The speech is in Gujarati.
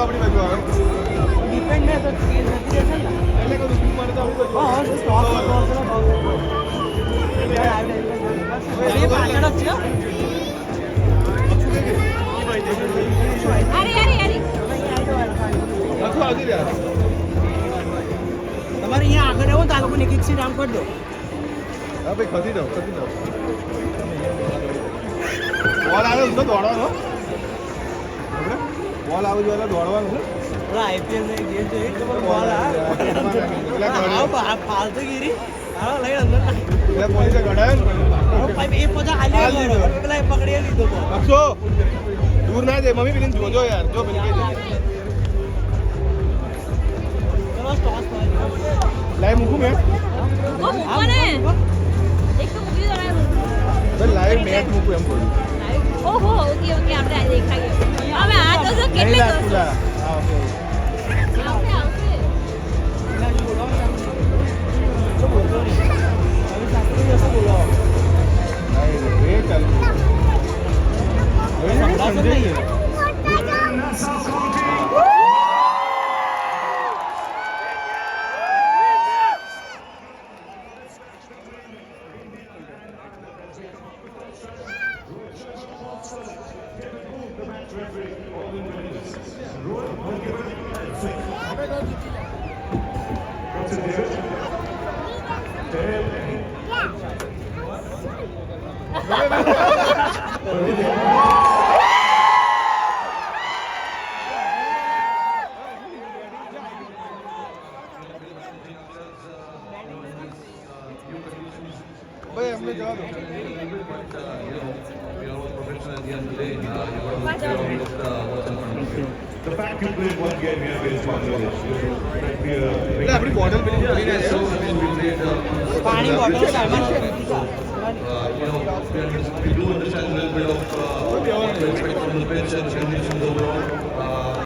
આપણી બાજુ આવે ડિપેન્ડ ને તો નથી રહેશે ને એટલે કે રૂપિયા મારે તો આપણી બાજુ હા સ્ટોક એ પાછળ જ છે અથવા આગળ યાર તમારે અહીંયા આગળ આવો તો આ લોકોને એક સીટ આમ કરી દો હા ભાઈ ખસી જાઓ બોલ આવે તો દોડવાનો બોલ આવે જો દોડવાનું આઈપીએલ ને ગેમ છે એક નંબર બોલ આ ફાલતુગીરી હા લઈ અંદર એટલે પોલીસે ગડાય ને એ પોતા ખાલી પેલા પકડી લીધો તો અક્ષો દૂર ના જાય મમ્મી પેલી જોજો યાર જો પેલી કઈ જાય ચલો સ્ટોપ લાઈવ મૂકું મેં લાઈવ મેચ મૂકું એમ બોલું ઓહો ઓકે ઓકે આપણે આ દેખાઈએ હવે આ તો જો કેટલે હા ઓકે આવશે ભાઈ અમને જવા દો The fact you played one game here is Bangladesh. એટલે આપણી બોટલ પેલી કરીને પાણી બોટલ સામાન છે We do understand a little bit of from the bench and conditions overall.